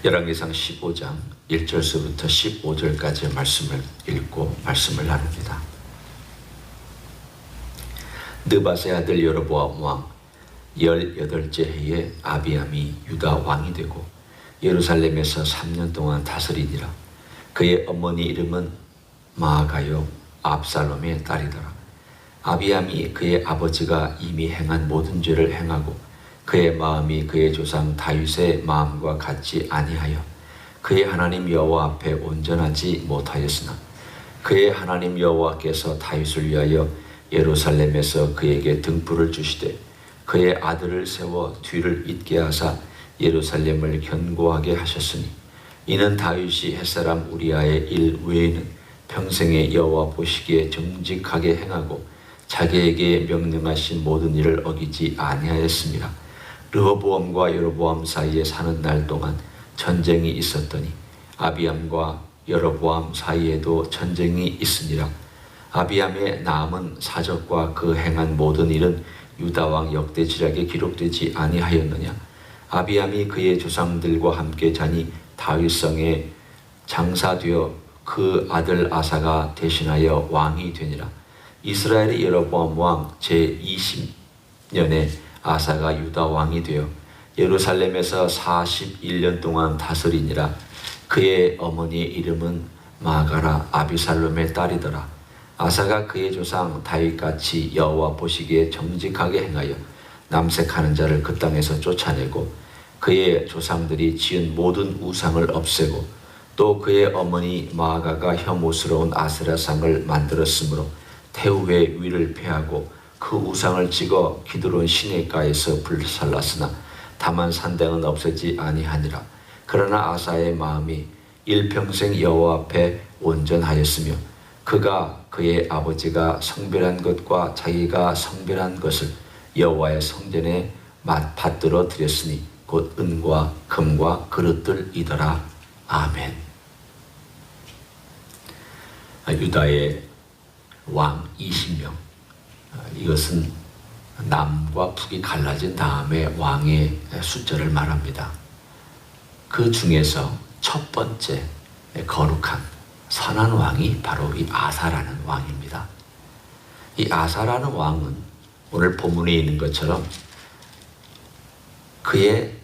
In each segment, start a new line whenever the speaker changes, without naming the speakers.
열왕기상 15장 1절서부터 15절까지의 말씀을 읽고 말씀을 나눕니다. 느밧의 아들 여로보암 왕 18째 해에 아비암이 유다 왕이 되고 예루살렘에서 3년 동안 다스리니라. 그의 어머니 이름은 마아가요 압살롬의 딸이더라. 아비암이 그의 아버지가 이미 행한 모든 죄를 행하고 그의 마음이 그의 조상 다윗의 마음과 같지 아니하여 그의 하나님 여호와 앞에 온전하지 못하였으나 그의 하나님 여호와께서 다윗을 위하여 예루살렘에서 그에게 등불을 주시되 그의 아들을 세워 뒤를 잇게 하사 예루살렘을 견고하게 하셨으니 이는 다윗이 햇사람 우리아의 일 외에는 평생에 여호와 보시기에 정직하게 행하고 자기에게 명령하신 모든 일을 어기지 아니하였습니다. 르호보암과 여로보암 사이에 사는 날 동안 전쟁이 있었더니 아비암과 여로보암 사이에도 전쟁이 있으니라. 아비암의 남은 사적과 그 행한 모든 일은 유다왕 역대지략에 기록되지 아니하였느냐. 아비암이 그의 조상들과 함께 자니 다윗성에 장사되어 그 아들 아사가 대신하여 왕이 되니라. 이스라엘의 여로보암 왕 제20년에 아사가 유다 왕이 되어 예루살렘에서 41년 동안 다스리니라. 그의 어머니의 이름은 마가라 아비살롬의 딸이더라. 아사가 그의 조상 다윗같이 여호와 보시기에 정직하게 행하여 남색하는 자를 그 땅에서 쫓아내고 그의 조상들이 지은 모든 우상을 없애고 또 그의 어머니 마아가가 혐오스러운 아세라상을 만들었으므로 태후의 위를 폐하고 그 우상을 찍어 기드론 시내가에서 불살랐으나 다만 산당은 없애지 아니하니라. 그러나 아사의 마음이 일평생 여호와 앞에 온전하였으며 그가 그의 아버지가 성별한 것과 자기가 성별한 것을 여호와의 성전에 받들어 드렸으니 곧 은과 금과 그릇들이더라. 아멘. 유다의 왕 20명, 이것은 남과 북이 갈라진 다음에 왕의 숫자를 말합니다. 그 중에서 첫 번째 거룩한 선한 왕이 바로 이 아사라는 왕입니다. 이 아사라는 왕은 오늘 본문에 있는 것처럼 그의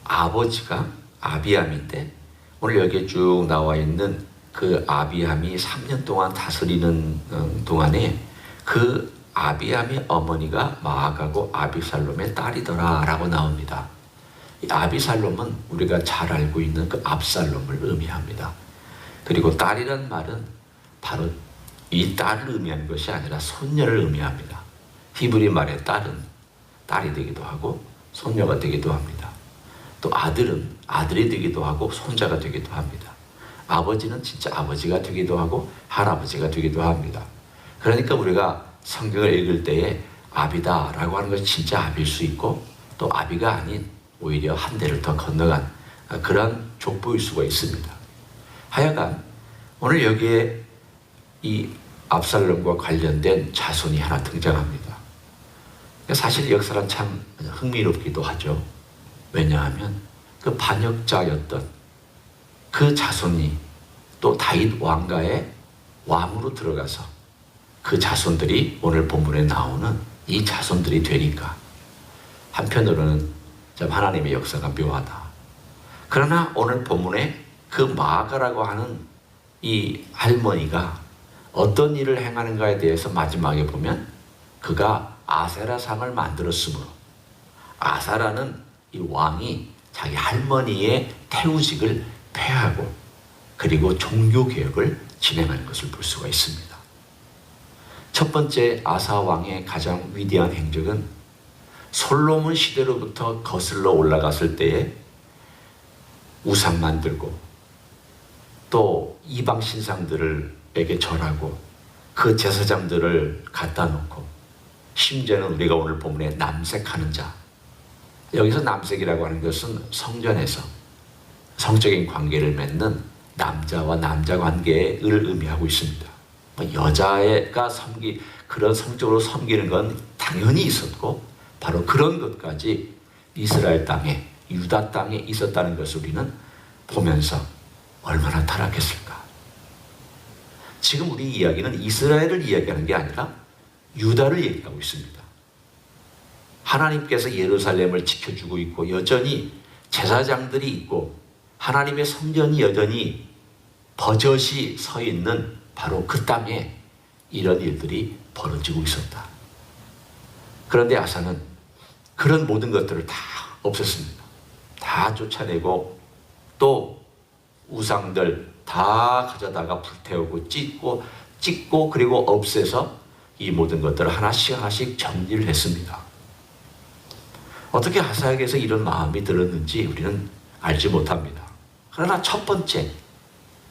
아버지가 아비암인데 오늘 여기에 쭉 나와 있는 그 아비암이 3년 동안 다스리는 동안에 그 아비암의 어머니가 마아가고 아비살롬의 딸이더라 라고 나옵니다. 이 아비살롬은 우리가 잘 알고 있는 그 압살롬을 의미합니다. 그리고 딸이란 말은 바로 이 딸을 의미하는 것이 아니라 손녀를 의미합니다. 히브리 말의 딸은 딸이 되기도 하고 손녀가 되기도 합니다. 또 아들은 아들이 되기도 하고 손자가 되기도 합니다. 아버지는 진짜 아버지가 되기도 하고 할아버지가 되기도 합니다. 그러니까 우리가 성경을 읽을 때에 아비다라고 하는 것이 진짜 아비일 수 있고 또 아비가 아닌 오히려 한 대를 더 건너간 그런 족보일 수가 있습니다. 하여간 오늘 여기에 이 압살롬과 관련된 자손이 하나 등장합니다. 사실 역사는 참 흥미롭기도 하죠. 왜냐하면 그 반역자였던 그 자손이 또 다윗 왕가의 왕으로 들어가서 그 자손들이 오늘 본문에 나오는 이 자손들이 되니까 한편으로는 참 하나님의 역사가 묘하다. 그러나 오늘 본문에 그 마아가라고 하는 이 할머니가 어떤 일을 행하는가에 대해서 마지막에 보면 그가 아세라상을 만들었으므로 아사라는 이 왕이 자기 할머니의 태우직을 폐하고 그리고 종교개혁을 진행하는 것을 볼 수가 있습니다. 첫 번째 아사 왕의 가장 위대한 행적은 솔로몬 시대로부터 거슬러 올라갔을 때에 우상 만들고 또 이방 신상들에게 절하고 그 제사장들을 갖다 놓고 심지어는 우리가 오늘 본문에 남색하는 자, 여기서 남색이라고 하는 것은 성전에서 성적인 관계를 맺는 남자와 남자 관계를 의미하고 있습니다. 여자가 그런 성적으로 섬기는 건 당연히 있었고 바로 그런 것까지 이스라엘 땅에 유다 땅에 있었다는 것을 우리는 보면서 얼마나 타락했을까. 지금 우리 이야기는 이스라엘을 이야기하는 게 아니라 유다를 얘기하고 있습니다. 하나님께서 예루살렘을 지켜주고 있고 여전히 제사장들이 있고 하나님의 성전이 여전히 버젓이 서 있는 바로 그 땅에 이런 일들이 벌어지고 있었다. 그런데 아사는 그런 모든 것들을 다 없앴습니다. 다 쫓아내고 또 우상들 다 가져다가 불태우고 찢고 그리고 없애서 이 모든 것들을 하나씩 하나씩 정리를 했습니다. 어떻게 아사에게서 이런 마음이 들었는지 우리는 알지 못합니다. 그러나 첫 번째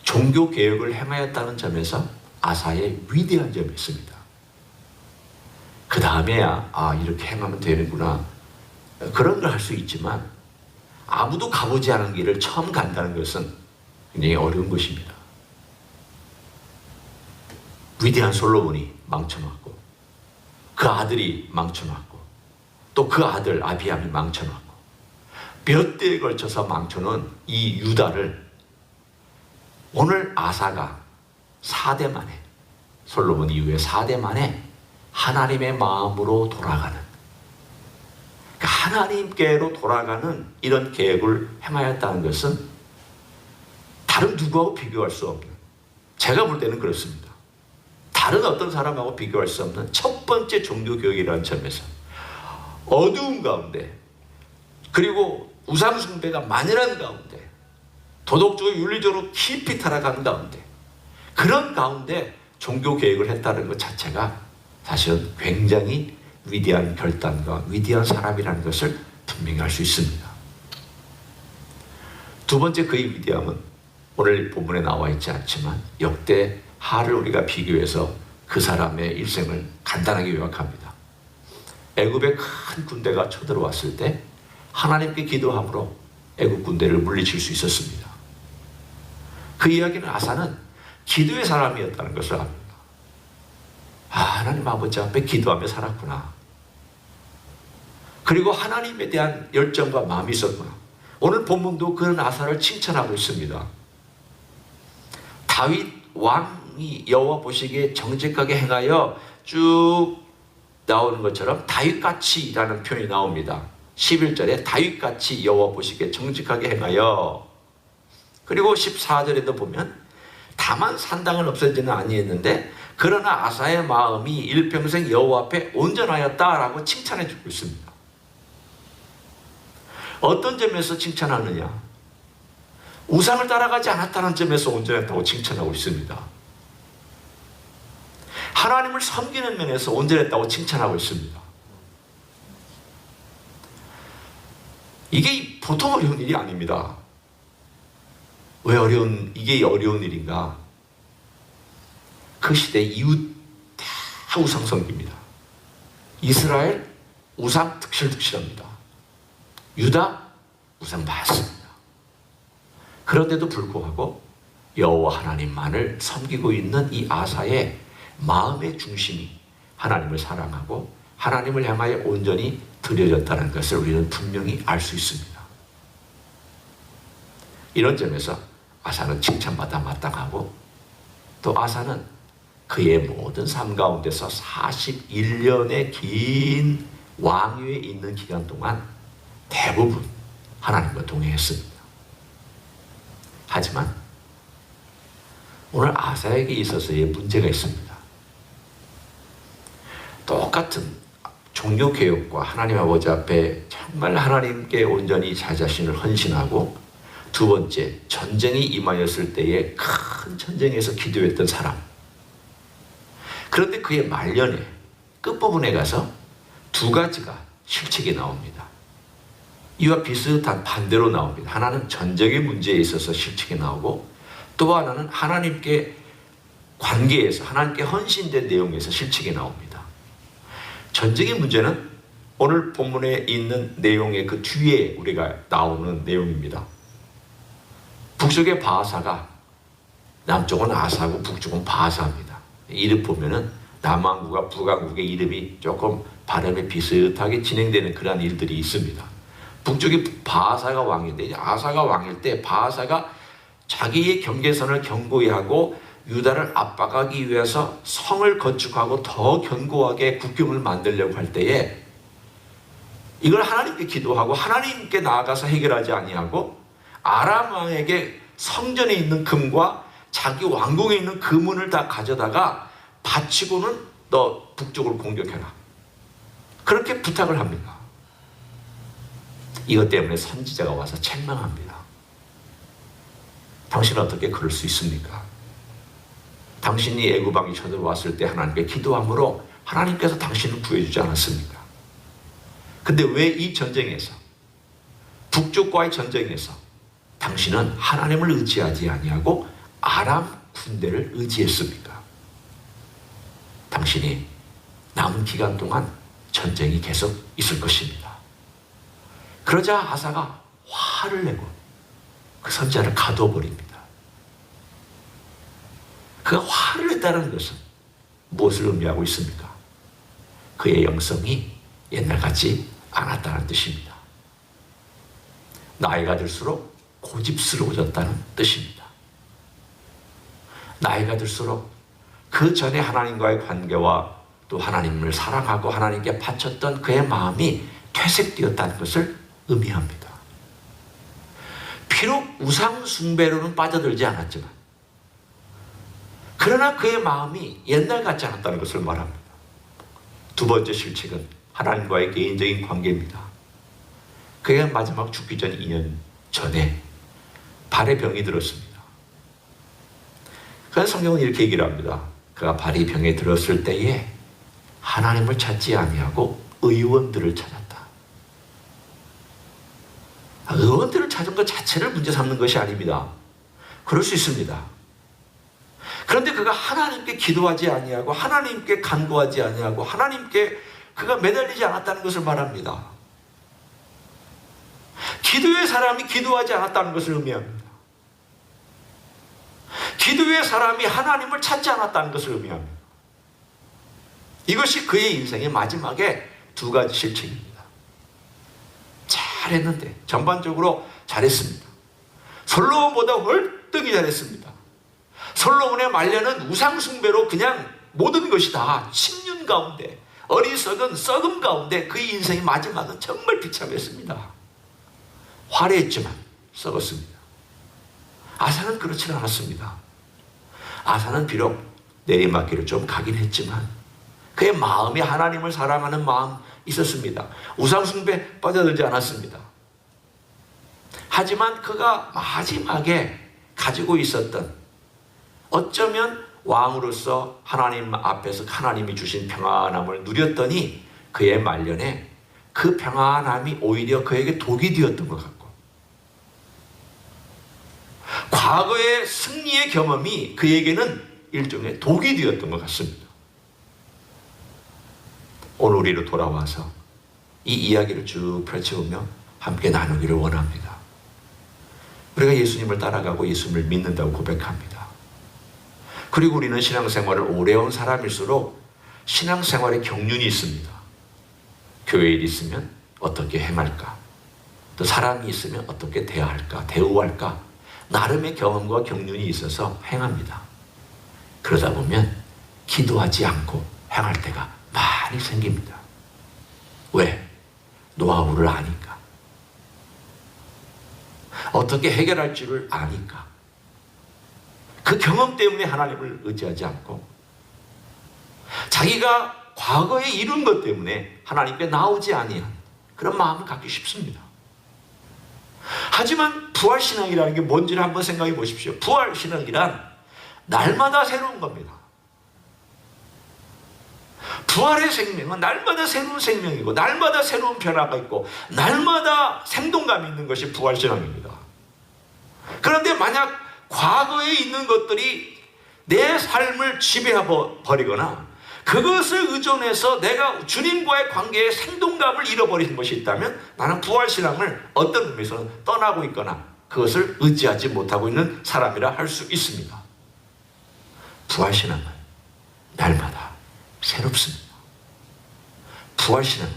종교 개혁을 행하였다는 점에서 아사의 위대한 점이 있습니다. 그 다음에야 이렇게 행하면 되는구나 그런 걸 할 수 있지만 아무도 가보지 않은 길을 처음 간다는 것은 굉장히 어려운 것입니다. 위대한 솔로몬이 망쳐놨고 그 아들이 망쳐놨고 또 그 아들 아비암이 망쳐놨고 몇 대에 걸쳐서 망쳐놓은 이 유다를 오늘 아사가 4대 만에 솔로몬 이후에 4대 만에 하나님의 마음으로 돌아가는 그러니까 하나님께로 돌아가는 이런 계획을 행하였다는 것은 다른 누구하고 비교할 수 없는 제가 볼 때는 그렇습니다. 다른 어떤 사람하고 비교할 수 없는 첫 번째 종교교육이라는 점에서 어두운 가운데 그리고 우상숭배가 만연한 가운데 도덕적으로 윤리적으로 깊이 타락한 가운데 그런 가운데 종교개혁을 했다는 것 자체가 사실은 굉장히 위대한 결단과 위대한 사람이라는 것을 분명히 알 수 있습니다. 두 번째 그의 위대함은 오늘 본문에 나와 있지 않지만 역대하를 우리가 비교해서 그 사람의 일생을 간단하게 요약합니다. 애굽의 큰 군대가 쳐들어왔을 때 하나님께 기도함으로 애굽 군대를 물리칠 수 있었습니다. 그 이야기는 아사는 기도의 사람이었다는 것을 압니다. 하나님 아버지 앞에 기도하며 살았구나. 그리고 하나님에 대한 열정과 마음이 있었구나. 오늘 본문도 그런 아사를 칭찬하고 있습니다. 다윗 왕이 여호와 보시기에 정직하게 행하여 쭉 나오는 것처럼 다윗같이라는 표현이 나옵니다. 11절에 다윗같이 여호와 보시기에 정직하게 행하여 그리고 14절에도 보면 다만 산당을 없애지는 아니했는데 그러나 아사의 마음이 일평생 여호와 앞에 온전하였다라고 칭찬해 주고 있습니다. 어떤 점에서 칭찬하느냐? 우상을 따라가지 않았다는 점에서 온전했다고 칭찬하고 있습니다. 하나님을 섬기는 면에서 온전했다고 칭찬하고 있습니다. 이게 보통 어려운 일이 아닙니다. 왜 이게 어려운 일인가? 그 시대 이웃 다 우상 섬깁니다. 이스라엘 우상 득실득실합니다. 유다 우상 많습니다. 그런데도 불구하고 여호와 하나님만을 섬기고 있는 이 아사의 마음의 중심이 하나님을 사랑하고 하나님을 향하여 온전히 드려졌다는 것을 우리는 분명히 알 수 있습니다. 이런 점에서 아사는 칭찬받아 마땅하고 또 아사는 그의 모든 삶 가운데서 41년의 긴 왕위에 있는 기간 동안 대부분 하나님과 동행했습니다. 하지만 오늘 아사에게 있어서의 문제가 있습니다. 똑같은 종교개혁과 하나님 아버지 앞에 정말 하나님께 온전히 자신을 헌신하고 두 번째 전쟁이 임하였을 때에 큰 전쟁에서 기도했던 사람. 그런데 그의 말년에 끝부분에 가서 두 가지가 실책이 나옵니다. 이와 비슷한 반대로 나옵니다. 하나는 전쟁의 문제에 있어서 실책이 나오고 또 하나는 하나님께 관계에서 하나님께 헌신된 내용에서 실책이 나옵니다. 전쟁의 문제는 오늘 본문에 있는 내용의 그 뒤에 우리가 나오는 내용입니다. 북쪽의 바하사가 남쪽은 아사고 북쪽은 바하사입니다. 이름 보면은 남왕국과 북왕국의 이름이 조금 발음이 비슷하게 진행되는 그러한 일들이 있습니다. 북쪽이 바하사가 왕인데, 아사가 왕일 때 바하사가 자기의 경계선을 견고히 하고 유다를 압박하기 위해서 성을 건축하고 더 견고하게 국경을 만들려고 할 때에 이걸 하나님께 기도하고 하나님께 나아가서 해결하지 아니하고 아람 왕에게 성전에 있는 금과 자기 왕궁에 있는 금은을 다 가져다가 바치고는 너 북쪽으로 공격해라, 그렇게 부탁을 합니다. 이것 때문에 선지자가 와서 책망합니다. 당신은 어떻게 그럴 수 있습니까? 당신이 애굽왕이 쳐들어왔을 때 하나님께 기도함으로 하나님께서 당신을 구해주지 않았습니까? 근데 왜 이 전쟁에서, 북쪽과의 전쟁에서 당신은 하나님을 의지하지 아니하고 아람 군대를 의지했습니까? 당신이 남은 기간 동안 전쟁이 계속 있을 것입니다. 그러자 아사가 화를 내고 그 선지자를 가둬버립니다. 그가 화를 냈다는 것은 무엇을 의미하고 있습니까? 그의 영성이 옛날 같지 않았다는 뜻입니다. 나이가 들수록 고집스러워졌다는 뜻입니다. 나이가 들수록 그 전에 하나님과의 관계와 또 하나님을 사랑하고 하나님께 바쳤던 그의 마음이 퇴색되었다는 것을 의미합니다. 비록 우상 숭배로는 빠져들지 않았지만 그러나 그의 마음이 옛날 같지 않았다는 것을 말합니다. 두 번째 실책은 하나님과의 개인적인 관계입니다. 그가 마지막 죽기 전 2년 전에 발에 병이 들었습니다. 그래서 성경은 이렇게 얘기를 합니다. 그가 발이 병에 들었을 때에 하나님을 찾지 아니하고 의원들을 찾았다. 의원들을 찾은 것 자체를 문제 삼는 것이 아닙니다. 그럴 수 있습니다. 그런데 그가 하나님께 기도하지 아니하고 하나님께 간구하지 아니하고 하나님께 그가 매달리지 않았다는 것을 말합니다. 기도의 사람이 기도하지 않았다는 것을 의미합니다. 기도의 사람이 하나님을 찾지 않았다는 것을 의미합니다. 이것이 그의 인생의 마지막에 두 가지 실책입니다. 잘했는데, 전반적으로 잘했습니다. 솔로몬보다 월등히 잘했습니다. 솔로몬의 말년은 우상숭배로 그냥 모든 것이 다 침륜 가운데, 어리석은 썩음 가운데 그의 인생의 마지막은 정말 비참했습니다. 화려했지만 썩었습니다. 아사는 그렇지 않았습니다. 아사는 비록 내리막길을 좀 가긴 했지만 그의 마음이 하나님을 사랑하는 마음 있었습니다. 우상숭배 빠져들지 않았습니다. 하지만 그가 마지막에 가지고 있었던, 어쩌면 왕으로서 하나님 앞에서 하나님이 주신 평안함을 누렸더니 그의 말년에 그 평안함이 오히려 그에게 독이 되었던 것 같고, 과거의 승리의 경험이 그에게는 일종의 독이 되었던 것 같습니다. 오늘 우리로 돌아와서 이 이야기를 쭉 펼쳐보며 함께 나누기를 원합니다. 우리가 예수님을 따라가고 예수님을 믿는다고 고백합니다. 그리고 우리는 신앙생활을 오래 온 사람일수록 신앙생활에 경륜이 있습니다. 교회에 있으면 어떻게 행할까? 또 사람이 있으면 어떻게 대할까? 대우할까? 나름의 경험과 경륜이 있어서 행합니다. 그러다 보면 기도하지 않고 행할 때가 많이 생깁니다. 왜? 노하우를 아니까. 어떻게 해결할 줄을 아니까. 그 경험 때문에 하나님을 의지하지 않고 자기가 과거에 이룬 것 때문에 하나님께 나오지 아니한 그런 마음을 갖기 쉽습니다. 하지만 부활신앙이라는 게 뭔지를 한번 생각해 보십시오. 부활신앙이란 날마다 새로운 겁니다. 부활의 생명은 날마다 새로운 생명이고 날마다 새로운 변화가 있고 날마다 생동감이 있는 것이 부활신앙입니다. 그런데 만약 과거에 있는 것들이 내 삶을 지배해버리거나 그것을 의존해서 내가 주님과의 관계에 생동감을 잃어버리는 것이 있다면 나는 부활신앙을 어떤 의미에서는 떠나고 있거나 그것을 의지하지 못하고 있는 사람이라 할 수 있습니다. 부활신앙은 날마다 새롭습니다. 부활신앙은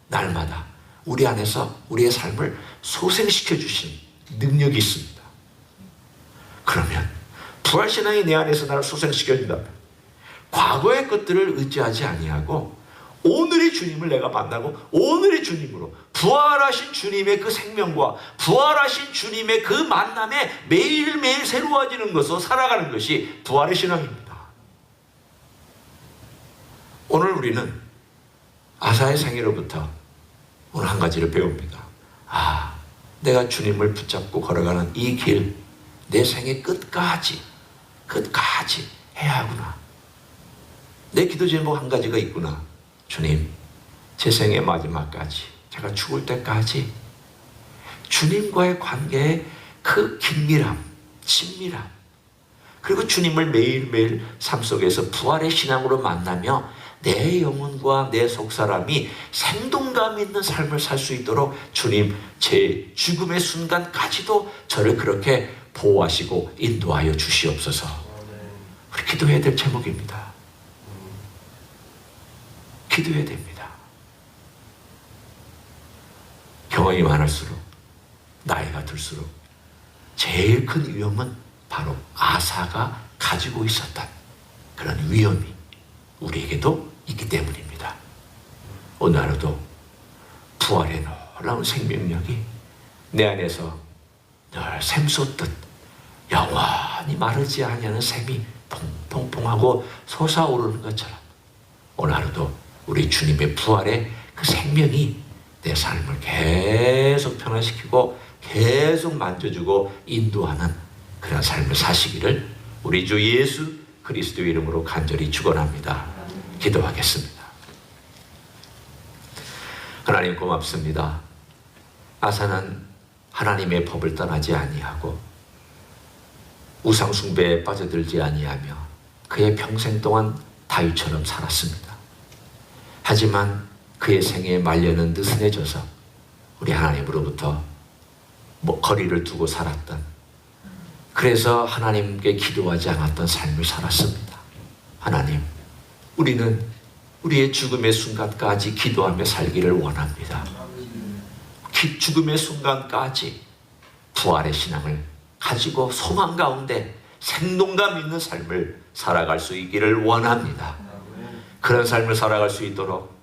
날마다 우리 안에서 우리의 삶을 소생시켜 주신 능력이 있습니다. 그러면 부활신앙이 내 안에서 나를 소생시켜 준다면 과거의 것들을 의지하지 아니하고 오늘의 주님을 내가 만나고 오늘의 주님으로 부활하신 주님의 그 생명과 부활하신 주님의 그 만남에 매일매일 새로워지는 것으로 살아가는 것이 부활의 신앙입니다. 오늘 우리는 아사의 생애로부터 오늘 한 가지를 배웁니다. 내가 주님을 붙잡고 걸어가는 이 길, 내 생애 끝까지 해야 하구나. 내 기도 제목 한 가지가 있구나. 주님, 제 생의 마지막까지, 제가 죽을 때까지 주님과의 관계의 그 긴밀함, 친밀함, 그리고 주님을 매일매일 삶 속에서 부활의 신앙으로 만나며 내 영혼과 내 속사람이 생동감 있는 삶을 살 수 있도록 주님, 제 죽음의 순간까지도 저를 그렇게 보호하시고 인도하여 주시옵소서. 우리 기도해야 될 제목입니다. 기도해야 됩니다. 경험이 많을수록, 나이가 들수록 제일 큰 위험은 바로 아사가 가지고 있었던 그런 위험이 우리에게도 있기 때문입니다. 오늘 하루도 부활의 놀라운 생명력이 내 안에서 늘 샘솟듯 영원히 마르지 아니하는 샘이 퐁퐁퐁하고 솟아오르는 것처럼 오늘 하루도 우리 주님의 부활의 그 생명이 내 삶을 계속 변화시키고 계속 만져주고 인도하는 그런 삶을 사시기를 우리 주 예수 그리스도의 이름으로 간절히 축원합니다. 기도하겠습니다. 하나님 고맙습니다. 아사는 하나님의 법을 떠나지 아니하고 우상 숭배에 빠져들지 아니하며 그의 평생 동안 다윗처럼 살았습니다. 하지만 그의 생애에 말년은 느슨해져서 우리 하나님으로부터 거리를 두고 살았던, 그래서 하나님께 기도하지 않았던 삶을 살았습니다. 하나님, 우리는 우리의 죽음의 순간까지 기도하며 살기를 원합니다. 죽음의 순간까지 부활의 신앙을 가지고 소망 가운데 생동감 있는 삶을 살아갈 수 있기를 원합니다. 그런 삶을 살아갈 수 있도록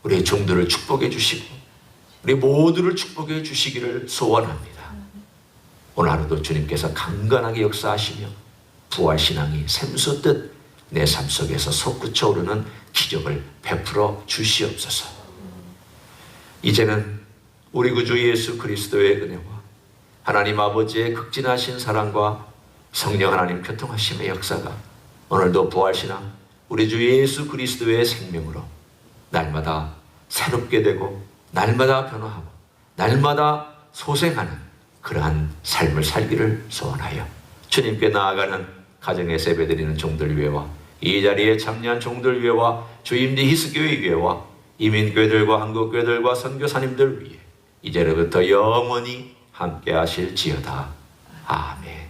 우리의 종들을 축복해 주시고 우리 모두를 축복해 주시기를 소원합니다. 오늘 하루도 주님께서 강건하게 역사하시며 부활신앙이 샘솟듯 내 삶 속에서 솟구쳐 오르는 기적을 베풀어 주시옵소서. 이제는 우리 구주 예수 그리스도의 은혜와 하나님 아버지의 극진하신 사랑과 성령 하나님 교통하심의 역사가 오늘도 부활신앙 우리 주 예수 그리스도의 생명으로 날마다 새롭게 되고 날마다 변화하고 날마다 소생하는 그러한 삶을 살기를 소원하여 주님께 나아가는 가정에서 예배드리는 종들 위해와 이 자리에 참여한 종들 위해와 주임지 히스교회 위해와 이민교회들과 한국교회들과 선교사님들 위해 이제로부터 영원히 함께 하실지어다. 아멘.